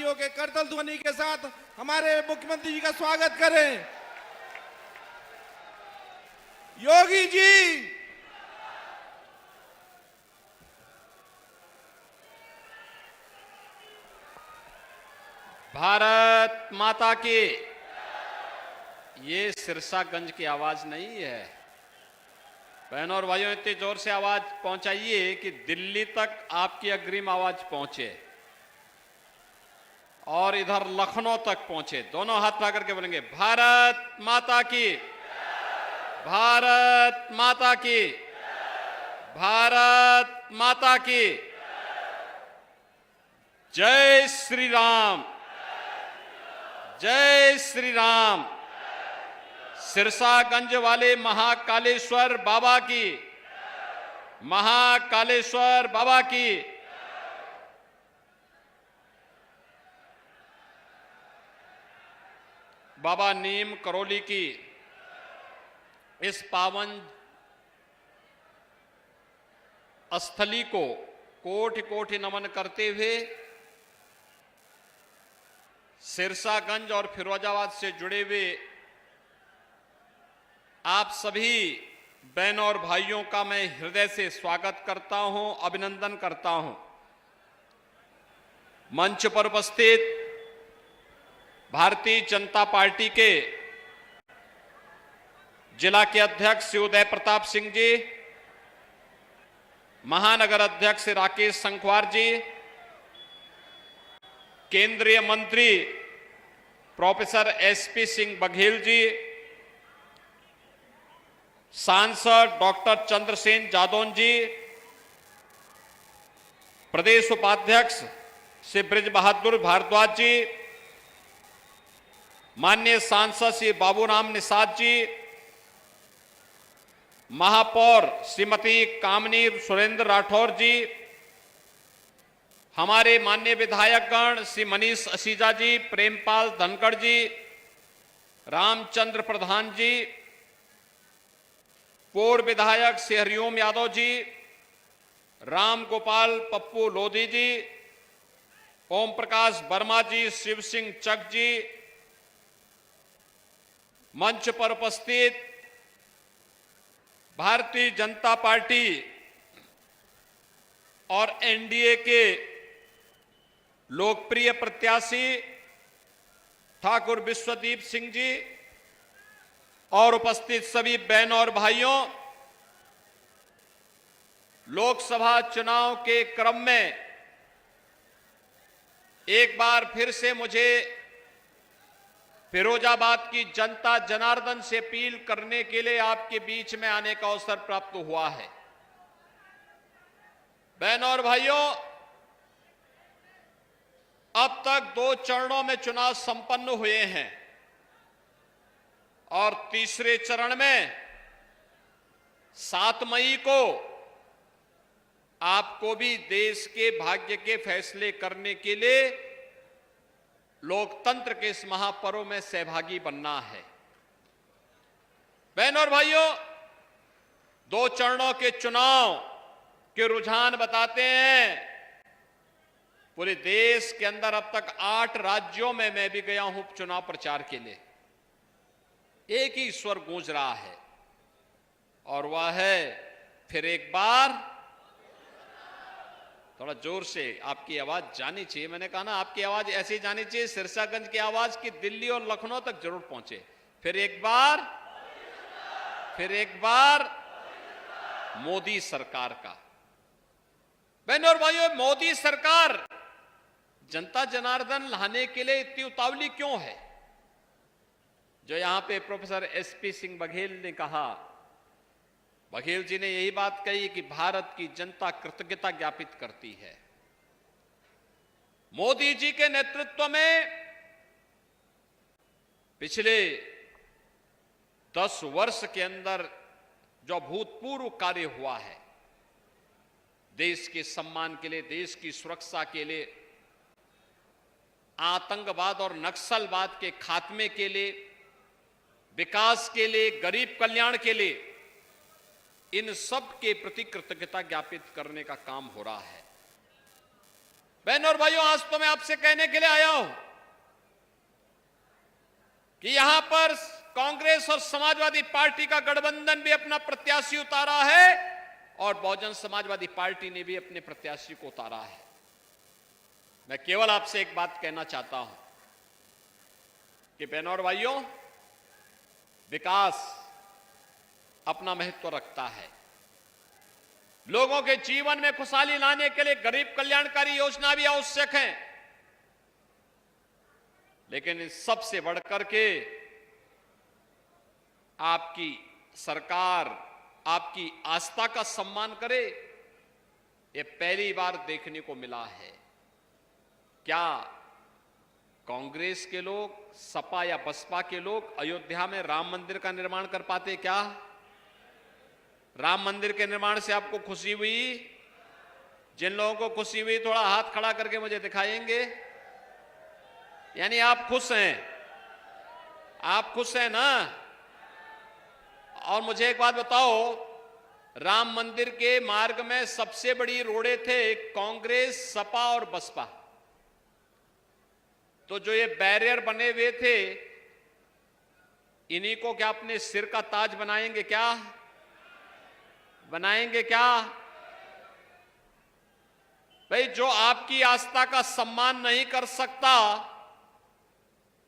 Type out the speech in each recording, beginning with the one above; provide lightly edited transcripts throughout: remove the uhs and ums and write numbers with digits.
तालियों के करतल ध्वनि के साथ हमारे मुख्यमंत्री जी का स्वागत करें। योगी जी, भारत माता की। ये सिरसागंज की आवाज नहीं है। बहनों और भाइयों, इतनी जोर से आवाज पहुंचाइए कि दिल्ली तक आपकी अग्रिम आवाज पहुंचे और इधर लखनऊ तक पहुंचे। दोनों हाथ उठा करके बोलेंगे, भारत माता की, भारत माता की, भारत माता की। जय श्री राम, जय श्री राम। सिरसागंज वाले महाकालेश्वर बाबा की, महाकालेश्वर बाबा की। बाबा नीम करौली की इस पावन स्थली को कोटि कोटि नमन करते हुए सिरसागंज और फिरोजाबाद से जुड़े हुए आप सभी बहनों और भाइयों का मैं हृदय से स्वागत करता हूं, अभिनंदन करता हूं। मंच पर उपस्थित भारतीय जनता पार्टी के जिला के अध्यक्ष श्री उदय प्रताप सिंह जी, महानगर अध्यक्ष राकेश संखवार जी, केंद्रीय मंत्री प्रोफेसर एसपी सिंह बघेल जी, सांसद डॉक्टर चंद्रसेन जादौन जी, प्रदेश उपाध्यक्ष श्री ब्रिज बहादुर भारद्वाज जी, माननीय सांसद श्री बाबूराम निषाद जी, महापौर श्रीमती कामनी सुरेंद्र राठौर जी, हमारे माननीय विधायकगण श्री मनीष असीजा जी, प्रेमपाल धनखड़ जी, रामचंद्र प्रधान जी, पूर्व विधायक श्री हरिओम यादव जी, राम गोपाल पप्पू लोधी जी, ओम प्रकाश वर्मा जी, शिव सिंह चक जी, मंच पर उपस्थित भारतीय जनता पार्टी और एनडीए के लोकप्रिय प्रत्याशी ठाकुर विश्वदीप सिंह जी और उपस्थित सभी बहनों और भाइयों, लोकसभा चुनाव के क्रम में एक बार फिर से मुझे फिरोजाबाद की जनता जनार्दन से अपील करने के लिए आपके बीच में आने का अवसर प्राप्त हुआ है। बहनों और भाइयों, अब तक 2 चरणों में चुनाव संपन्न हुए हैं और तीसरे चरण में 7 मई को आपको भी देश के भाग्य के फैसले करने के लिए लोकतंत्र के इस महापर्व में सहभागी बनना है। बहनों और भाइयों, 2 चरणों के चुनाव के रुझान बताते हैं। पूरे देश के अंदर अब तक 8 राज्यों में मैं भी गया हूं चुनाव प्रचार के लिए। एक ही स्वर गूंज रहा है और वह है, फिर एक बार। थोड़ा जोर से आपकी आवाज जानी चाहिए। मैंने कहा ना, आपकी आवाज ऐसी जानी चाहिए सिरसागंज की आवाज की दिल्ली और लखनऊ तक जरूर पहुंचे। फिर एक बार, फिर एक बार मोदी सरकार का। बहनों और भाइयों, मोदी सरकार जनता जनार्दन लाने के लिए इतनी उतावली क्यों है? जो यहां पे प्रोफेसर एसपी सिंह बघेल ने कहा, बघेल जी ने यही बात कही कि भारत की जनता कृतज्ञता ज्ञापित करती है। मोदी जी के नेतृत्व में पिछले 10 वर्ष के अंदर जो भूतपूर्व कार्य हुआ है, देश के सम्मान के लिए, देश की सुरक्षा के लिए, आतंकवाद और नक्सलवाद के खात्मे के लिए, विकास के लिए, गरीब कल्याण के लिए, इन सब के प्रति कृतज्ञता ज्ञापित करने का काम हो रहा है। बहनों और भाइयों, आज तो मैं आपसे कहने के लिए आया हूं कि यहां पर कांग्रेस और समाजवादी पार्टी का गठबंधन भी अपना प्रत्याशी उतारा है और बहुजन समाजवादी पार्टी ने भी अपने प्रत्याशी को उतारा है। मैं केवल आपसे एक बात कहना चाहता हूं कि बहनों और भाइयों, विकास अपना महत्व रखता है। लोगों के जीवन में खुशहाली लाने के लिए गरीब कल्याणकारी योजना भी आवश्यक है, लेकिन इस सबसे बढ़कर के आपकी सरकार आपकी आस्था का सम्मान करे, यह पहली बार देखने को मिला है। क्या कांग्रेस के लोग, सपा या बसपा के लोग अयोध्या में राम मंदिर का निर्माण कर पाते? क्या राम मंदिर के निर्माण से आपको खुशी हुई? जिन लोगों को खुशी हुई थोड़ा हाथ खड़ा करके मुझे दिखाएंगे। यानी आप खुश हैं, आप खुश हैं ना? और मुझे एक बात बताओ, राम मंदिर के मार्ग में सबसे बड़ी रोड़े थे कांग्रेस, सपा और बसपा। तो जो ये बैरियर बने हुए थे, इन्हीं को क्या अपने सिर का ताज बनाएंगे? क्या बनाएंगे? क्या भाई, जो आपकी आस्था का सम्मान नहीं कर सकता,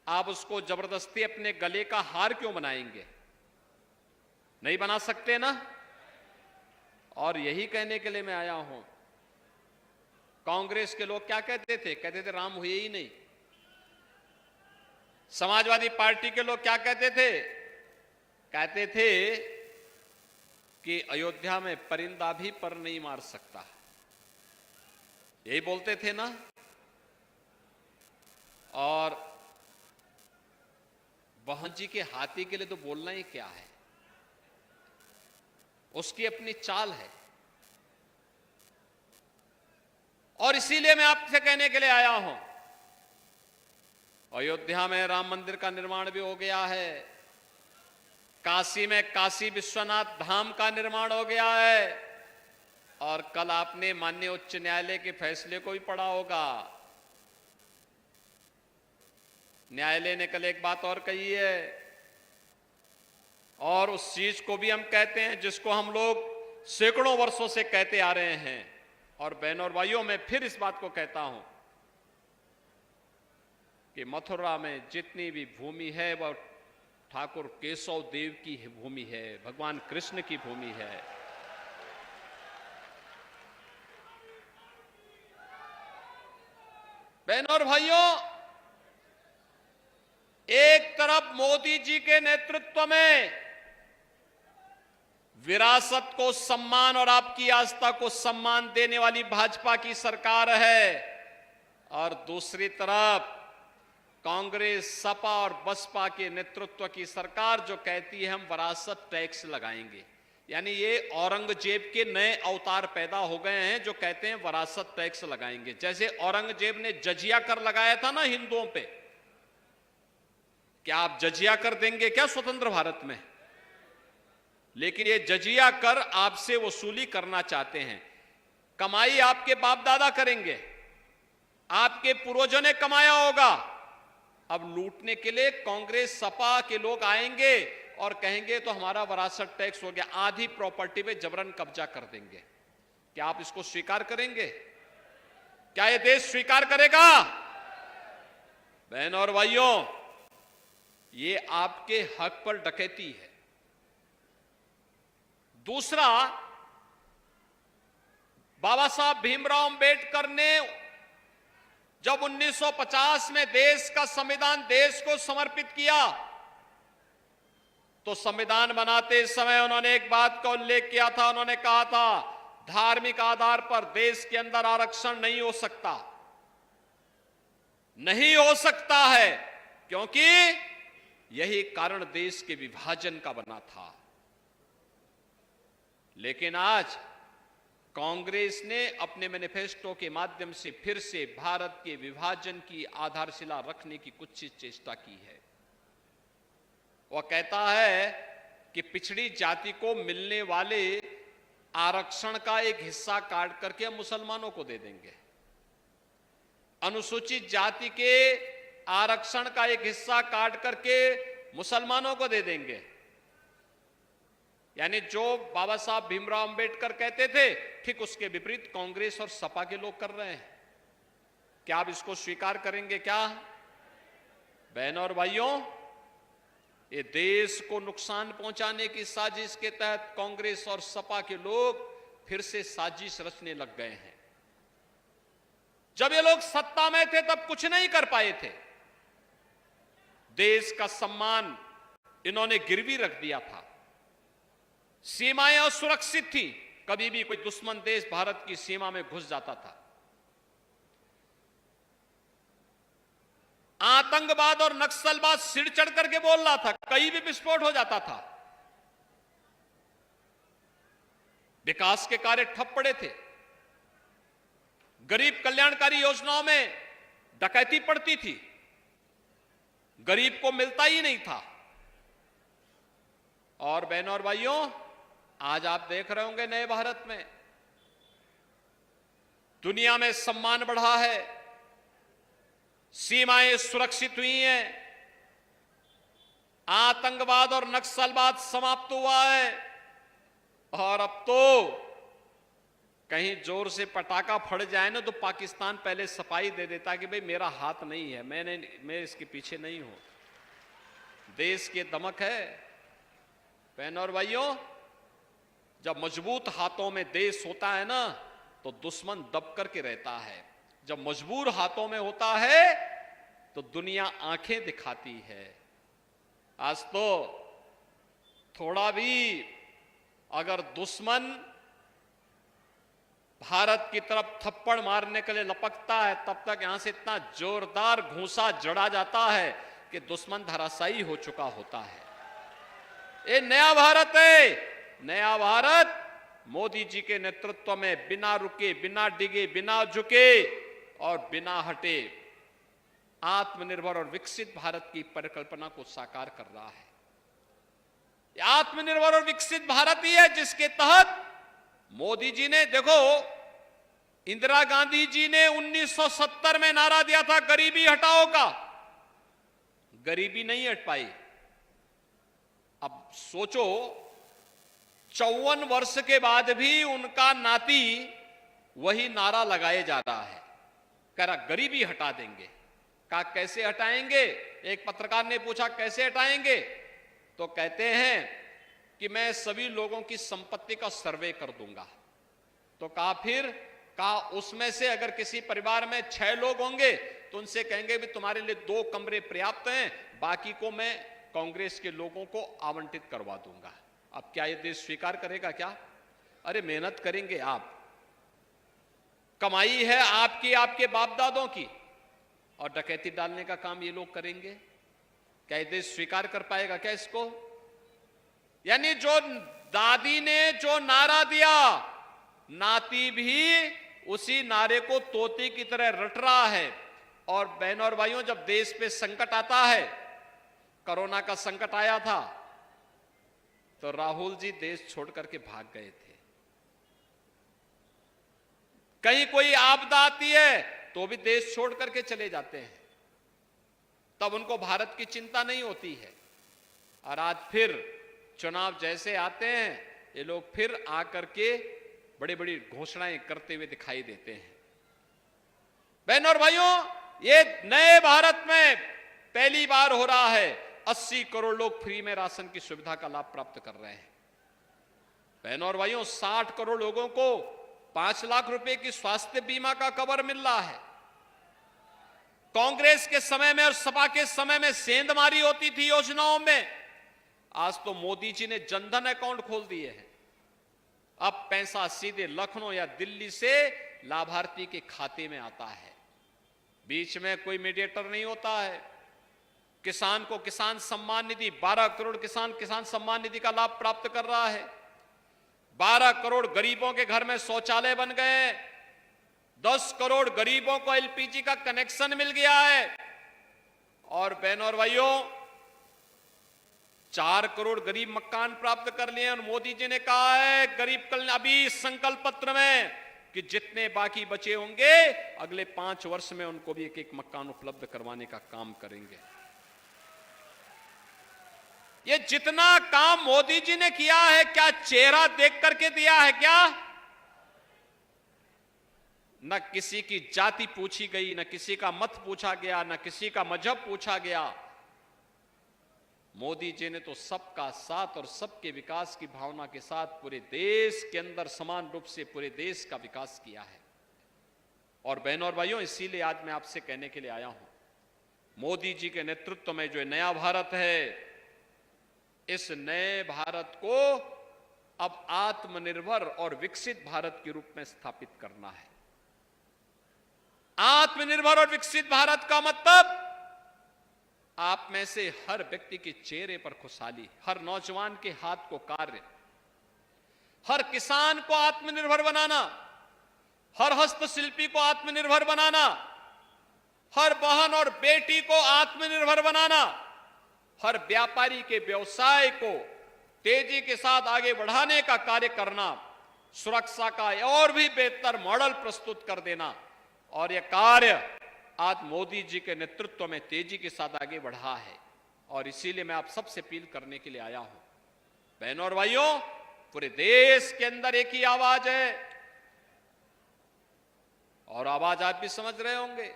आप उसको जबरदस्ती अपने गले का हार क्यों बनाएंगे? नहीं बना सकते ना? और यही कहने के लिए मैं आया हूं। कांग्रेस के लोग क्या कहते थे? कहते थे राम हुए ही नहीं। समाजवादी पार्टी के लोग क्या कहते थे? कहते थे कि अयोध्या में परिंदा भी पर नहीं मार सकता। यही बोलते थे ना? और बहन जी के हाथी के लिए तो बोलना ही क्या है, उसकी अपनी चाल है। और इसीलिए मैं आपसे कहने के लिए आया हूं, अयोध्या में राम मंदिर का निर्माण भी हो गया है, काशी में काशी विश्वनाथ धाम का निर्माण हो गया है, और कल आपने माननीय उच्च न्यायालय के फैसले को भी पढ़ा होगा। न्यायालय ने कल एक बात और कही है, और उस चीज को भी हम कहते हैं जिसको हम लोग सैकड़ों वर्षों से कहते आ रहे हैं। और बहनों और भाइयों, मैं फिर इस बात को कहता हूं कि मथुरा में जितनी भी भूमि है वह ठाकुर केशव देव की भूमि है, भगवान कृष्ण की भूमि है। बहनों और भाइयों, एक तरफ मोदी जी के नेतृत्व में विरासत को सम्मान और आपकी आस्था को सम्मान देने वाली भाजपा की सरकार है, और दूसरी तरफ कांग्रेस, सपा और बसपा के नेतृत्व की सरकार जो कहती है हम विरासत टैक्स लगाएंगे। यानी ये औरंगजेब के नए अवतार पैदा हो गए हैं जो कहते हैं विरासत टैक्स लगाएंगे। जैसे औरंगजेब ने जजिया कर लगाया था ना हिंदुओं पे, क्या आप जजिया कर देंगे क्या स्वतंत्र भारत में? लेकिन ये जजिया कर आपसे वसूली करना चाहते हैं। कमाई आपके बाप दादा करेंगे, आपके पूर्वजों ने कमाया होगा। अब लूटने के लिए कांग्रेस, सपा के लोग आएंगे और कहेंगे तो हमारा विरासत टैक्स हो गया, आधी प्रॉपर्टी पे जबरन कब्जा कर देंगे। क्या आप इसको स्वीकार करेंगे? क्या ये देश स्वीकार करेगा? बहनों और भाइयों, ये आपके हक पर डकैती है। दूसरा, बाबा साहब भीमराव अंबेडकर ने जब 1950 में देश का संविधान देश को समर्पित किया, तो संविधान बनाते समय उन्होंने एक बात का उल्लेख किया था। उन्होंने कहा था धार्मिक आधार पर देश के अंदर आरक्षण नहीं हो सकता, नहीं हो सकता है, क्योंकि यही कारण देश के विभाजन का बना था। लेकिन आज कांग्रेस ने अपने मैनिफेस्टो के माध्यम से फिर से भारत के विभाजन की आधारशिला रखने की कुछ चेष्टा की है। वह कहता है कि पिछड़ी जाति को मिलने वाले आरक्षण का एक हिस्सा काट करके हम मुसलमानों को दे देंगे। अनुसूचित जाति के आरक्षण का एक हिस्सा काट करके मुसलमानों को दे देंगे। यानी जो बाबा साहब भीमराव अंबेडकर कहते थे, ठीक उसके विपरीत कांग्रेस और सपा के लोग कर रहे हैं। क्या आप इसको स्वीकार करेंगे क्या? बहनों और भाइयों, ये देश को नुकसान पहुंचाने की साजिश के तहत कांग्रेस और सपा के लोग फिर से साजिश रचने लग गए हैं। जब ये लोग सत्ता में थे तब कुछ नहीं कर पाए थे। देश का सम्मान इन्होंने गिरवी रख दिया था। सीमाएं असुरक्षित थी, कभी भी कोई दुश्मन देश भारत की सीमा में घुस जाता था। आतंकवाद और नक्सलवाद सिर चढ़ करके बोल रहा था, कहीं भी विस्फोट हो जाता था। विकास के कार्य ठप पड़े थे। गरीब कल्याणकारी योजनाओं में डकैती पड़ती थी, गरीब को मिलता ही नहीं था। और बहनों और भाइयों, आज आप देख रहे होंगे नए भारत में दुनिया में सम्मान बढ़ा है, सीमाएं सुरक्षित हुई हैं, आतंकवाद और नक्सलवाद समाप्त हुआ है। और अब तो कहीं जोर से पटाखा फट जाए ना तो पाकिस्तान पहले सफाई दे देता कि भाई मेरा हाथ नहीं है, मैं इसके पीछे नहीं हूं। देश की दमक है। बहनों और भाइयों, जब मजबूत हाथों में देश होता है ना तो दुश्मन दब करके रहता है। जब मजबूर हाथों में होता है तो दुनिया आंखें दिखाती है। आज तो थोड़ा भी अगर दुश्मन भारत की तरफ थप्पड़ मारने के लिए लपकता है, तब तक यहां से इतना जोरदार घूंसा जड़ा जाता है कि दुश्मन धराशायी हो चुका होता है। ये नया भारत है। नया भारत मोदी जी के नेतृत्व में बिना रुके, बिना डिगे, बिना झुके और बिना हटे आत्मनिर्भर और विकसित भारत की परिकल्पना को साकार कर रहा है। आत्मनिर्भर और विकसित भारत ही है जिसके तहत मोदी जी ने, देखो इंदिरा गांधी जी ने 1970 में नारा दिया था गरीबी हटाओ का, गरीबी नहीं हट पाई। अब सोचो 54 वर्ष के बाद भी उनका नाती वही नारा लगाए जा रहा है, कह रहा गरीबी हटा देंगे। कहा कैसे हटाएंगे? एक पत्रकार ने पूछा कैसे हटाएंगे, तो कहते हैं कि मैं सभी लोगों की संपत्ति का सर्वे कर दूंगा। तो कहा फिर? कहा उसमें से अगर किसी परिवार में 6 लोग होंगे तो उनसे कहेंगे भी तुम्हारे लिए 2 कमरे पर्याप्त हैं, बाकी को मैं कांग्रेस के लोगों को आवंटित करवा दूंगा। अब क्या ये देश स्वीकार करेगा क्या? अरे मेहनत करेंगे आप, कमाई है आपकी, आपके बाप दादों की, और डकैती डालने का काम ये लोग करेंगे? क्या ये देश स्वीकार कर पाएगा क्या इसको? यानी जो दादी ने जो नारा दिया, नाती भी उसी नारे को तोते की तरह रट रहा है। और बहनों और भाइयों, जब देश पे संकट आता है, कोरोना का संकट आया था, तो राहुल जी देश छोड़ करके भाग गए थे। कहीं कोई आपदा आती है तो भी देश छोड़ करके चले जाते हैं, तब उनको भारत की चिंता नहीं होती है। और आज फिर चुनाव जैसे आते हैं, ये लोग फिर आकर के बड़ी बड़ी घोषणाएं करते हुए दिखाई देते हैं। बहनों और भाइयों, ये नए भारत में पहली बार हो रहा है 80 करोड़ लोग फ्री में राशन की सुविधा का लाभ प्राप्त कर रहे हैं। बहनों और भाइयों, 60 करोड़ लोगों को 5 लाख रुपए की स्वास्थ्य बीमा का कवर मिल रहा है। कांग्रेस के समय में और सपा के समय में सेंधमारी होती थी योजनाओं में, आज तो मोदी जी ने जनधन अकाउंट खोल दिए हैं। अब पैसा सीधे लखनऊ या दिल्ली से लाभार्थी के खाते में आता है, बीच में कोई मीडिएटर नहीं होता है। किसान को किसान सम्मान निधि, 12 करोड़ किसान किसान सम्मान निधि का लाभ प्राप्त कर रहा है। 12 करोड़ गरीबों के घर में शौचालय बन गए, 10 करोड़ गरीबों को एलपीजी का कनेक्शन मिल गया है। और बहनों और भाइयों, 4 करोड़ गरीब मकान प्राप्त कर लिए। और मोदी जी ने कहा है गरीब कल्याण, अभी संकल्प पत्र में कि जितने बाकी बचे होंगे अगले 5 वर्ष में उनको भी एक एक मकान उपलब्ध करवाने का काम करेंगे। ये जितना काम मोदी जी ने किया है, क्या चेहरा देख करके दिया है क्या? न किसी की जाति पूछी गई, न किसी का मत पूछा गया, न किसी का मजहब पूछा गया। मोदी जी ने तो सबका साथ और सबके विकास की भावना के साथ पूरे देश के अंदर समान रूप से पूरे देश का विकास किया है। और बहनों और भाइयों, इसीलिए आज मैं आपसे कहने के लिए आया हूं, मोदी जी के नेतृत्व में जो नया भारत है, इस नए भारत को अब आत्मनिर्भर और विकसित भारत के रूप में स्थापित करना है। आत्मनिर्भर और विकसित भारत का मतलब आप में से हर व्यक्ति के चेहरे पर खुशहाली, हर नौजवान के हाथ को कार्य, हर किसान को आत्मनिर्भर बनाना, हर हस्तशिल्पी को आत्मनिर्भर बनाना, हर बहन और बेटी को आत्मनिर्भर बनाना, हर व्यापारी के व्यवसाय को तेजी के साथ आगे बढ़ाने का कार्य करना, सुरक्षा का और भी बेहतर मॉडल प्रस्तुत कर देना। और यह कार्य आज मोदी जी के नेतृत्व में तेजी के साथ आगे बढ़ा है। और इसीलिए मैं आप सबसे अपील करने के लिए आया हूं, बहनों और भाइयों, पूरे देश के अंदर एक ही आवाज है, और आवाज आप भी समझ रहे होंगे।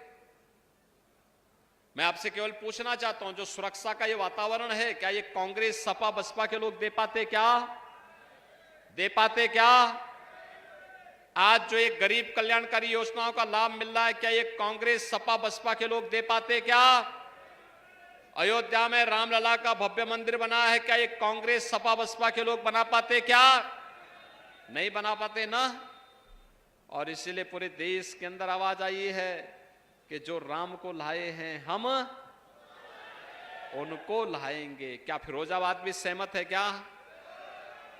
मैं आपसे केवल पूछना चाहता हूं, जो सुरक्षा का ये वातावरण है, क्या ये कांग्रेस सपा बसपा के लोग दे पाते क्या? दे पाते क्या? आज जो एक गरीब कल्याणकारी योजनाओं का लाभ मिल रहा है, क्या ये कांग्रेस सपा बसपा के लोग दे पाते क्या? अयोध्या में रामलला का भव्य मंदिर बना है, क्या ये कांग्रेस सपा बसपा के लोग बना पाते क्या? नहीं बना पाते ना। और इसीलिए पूरे देश के अंदर आवाज आई है कि जो राम को लाए हैं हम उनको लाएंगे। क्या फिरोजाबाद भी सहमत है क्या?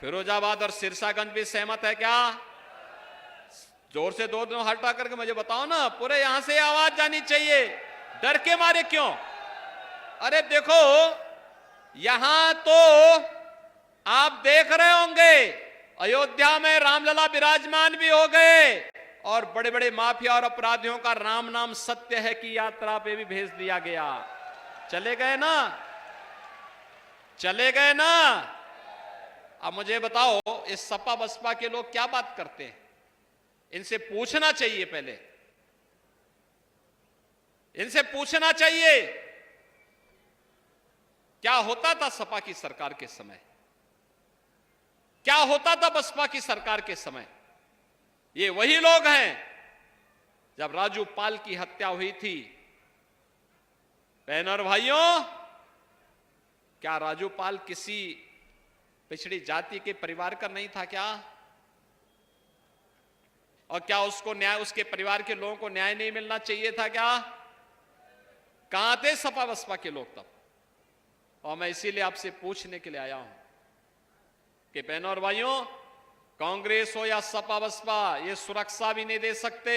फिरोजाबाद और सिरसागंज भी सहमत है क्या? जोर से दो हाथ उठा करके मुझे बताओ ना, पूरे यहां से आवाज जानी चाहिए। डर के मारे क्यों? अरे देखो, यहां तो आप देख रहे होंगे, अयोध्या में रामलला विराजमान भी हो गए, और बड़े बड़े माफिया और अपराधियों का राम नाम सत्य है की यात्रा पे भी भेज दिया गया। चले गए ना? चले गए ना? अब मुझे बताओ, इस सपा बसपा के लोग क्या बात करते हैं? इनसे पूछना चाहिए, पहले इनसे पूछना चाहिए क्या होता था सपा की सरकार के समय, क्या होता था बसपा की सरकार के समय। ये वही लोग हैं जब राजू पाल की हत्या हुई थी। बहनों और भाइयों, क्या राजू पाल किसी पिछड़ी जाति के परिवार का नहीं था क्या? और क्या उसको न्याय, उसके परिवार के लोगों को न्याय नहीं मिलना चाहिए था क्या? कहां थे सपा बसपा के लोग तब? और मैं इसीलिए आपसे पूछने के लिए आया हूं कि बहनों और भाइयों, कांग्रेस हो या सपा बसपा, ये सुरक्षा भी नहीं दे सकते,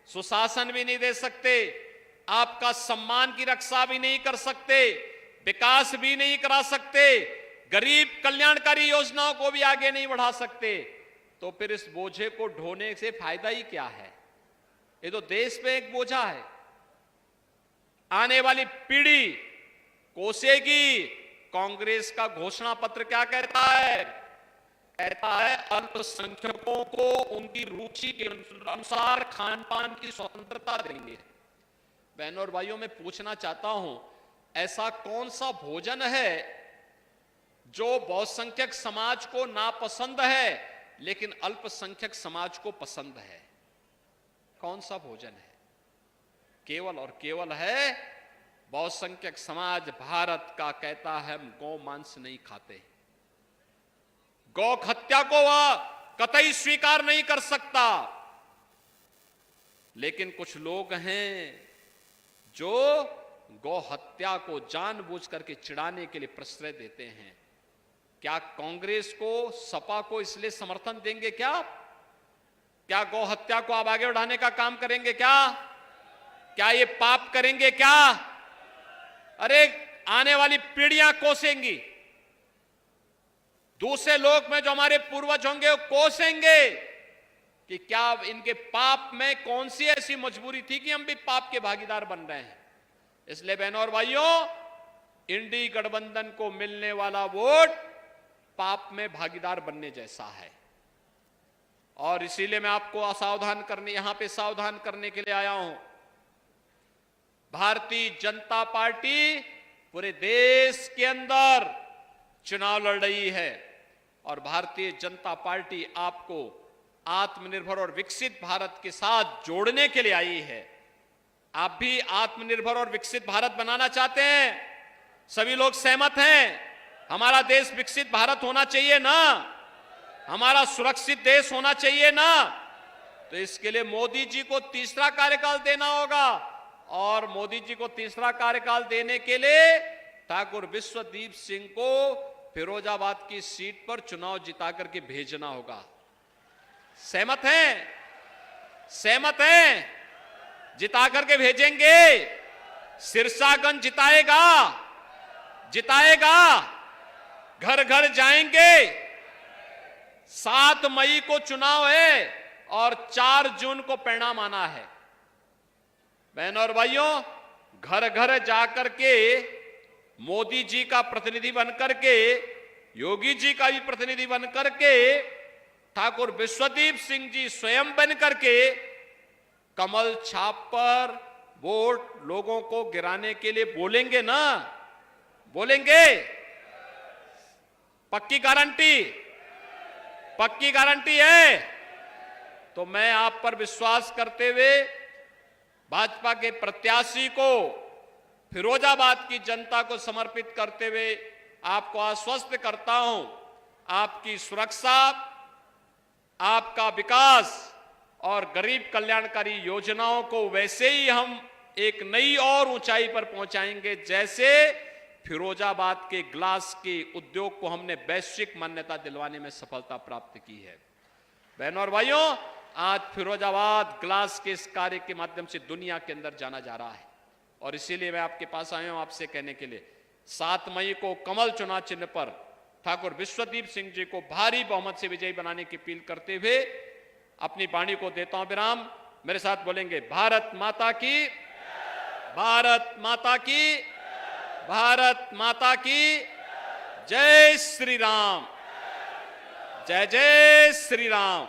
सुशासन भी नहीं दे सकते, आपका सम्मान की रक्षा भी नहीं कर सकते, विकास भी नहीं करा सकते, गरीब कल्याणकारी योजनाओं को भी आगे नहीं बढ़ा सकते। तो फिर इस बोझे को ढोने से फायदा ही क्या है? ये तो देश पे एक बोझा है। आने वाली पीढ़ी कोसेगी। कांग्रेस का घोषणा पत्र क्या कहता है? कहता है अल्पसंख्यकों को उनकी रुचि के अनुसार खान पान की स्वतंत्रता देंगे। बहनों और भाइयों, मैं पूछना चाहता हूं, ऐसा कौन सा भोजन है जो बहुसंख्यक समाज को नापसंद है लेकिन अल्पसंख्यक समाज को पसंद है? कौन सा भोजन है? केवल और केवल है बहुसंख्यक समाज भारत का कहता है हम गौ मांस नहीं खाते, गौ हत्या को वह कतई स्वीकार नहीं कर सकता। लेकिन कुछ लोग हैं जो गौ हत्या को जानबूझ करके चिढ़ाने के लिए प्रश्रय देते हैं। क्या कांग्रेस को, सपा को इसलिए समर्थन देंगे क्या? क्या गौ हत्या को आप आगे बढ़ाने का काम करेंगे क्या? क्या ये पाप करेंगे क्या? अरे आने वाली पीढ़ियां कोसेंगी, दूसरे लोक में जो हमारे पूर्वज होंगे वो कोसेंगे कि क्या इनके पाप में कौन सी ऐसी मजबूरी थी कि हम भी पाप के भागीदार बन रहे हैं। इसलिए बहनों और भाइयों, इंडी गठबंधन को मिलने वाला वोट पाप में भागीदार बनने जैसा है। और इसीलिए मैं आपको यहां पे सावधान करने के लिए आया हूं। भारतीय जनता पार्टी पूरे देश के अंदर चुनाव लड़ रही है और भारतीय जनता पार्टी आपको आत्मनिर्भर और विकसित भारत के साथ जोड़ने के लिए आई है। आप भी आत्मनिर्भर और विकसित भारत बनाना चाहते हैं, सभी लोग सहमत हैं। हमारा देश विकसित भारत होना चाहिए ना, हमारा सुरक्षित देश होना चाहिए ना। तो इसके लिए मोदी जी को तीसरा कार्यकाल देना होगा और मोदी जी को तीसरा कार्यकाल देने के लिए ठाकुर विश्वदीप सिंह को फिरोजाबाद की सीट पर चुनाव जिता करके भेजना होगा। सहमत हैं? सहमत हैं? जिता करके भेजेंगे। सिरसागंज जिताएगा, जिताएगा, घर घर जाएंगे। 7 मई को चुनाव है और 4 जून को परिणाम आना है। बहनों और भाइयों, घर घर जाकर के मोदी जी का प्रतिनिधि बनकर के, योगी जी का भी प्रतिनिधि बनकर के, ठाकुर विश्वदीप सिंह जी स्वयं बनकर के कमल छाप पर वोट लोगों को गिराने के लिए बोलेंगे ना? बोलेंगे? पक्की गारंटी? पक्की गारंटी है? तो मैं आप पर विश्वास करते हुए भाजपा के प्रत्याशी को फिरोजाबाद की जनता को समर्पित करते हुए आपको आश्वस्त करता हूं, आपकी सुरक्षा, आपका विकास और गरीब कल्याणकारी योजनाओं को वैसे ही हम एक नई और ऊंचाई पर पहुंचाएंगे जैसे फिरोजाबाद के ग्लास के उद्योग को हमने वैश्विक मान्यता दिलवाने में सफलता प्राप्त की है। बहनों और भाइयों, आज फिरोजाबाद ग्लास के इस कार्य के माध्यम से दुनिया के अंदर जाना जा रहा है और इसीलिए मैं आपके पास आया हूं आपसे कहने के लिए 7 मई को कमल चुनाव चिन्ह पर ठाकुर विश्वदीप सिंह जी को भारी बहुमत से विजयी बनाने की अपील करते हुए अपनी वाणी को देता हूं विराम। मेरे साथ बोलेंगे भारत माता की, भारत माता की, भारत माता की जय श्री राम, जय जय श्री राम।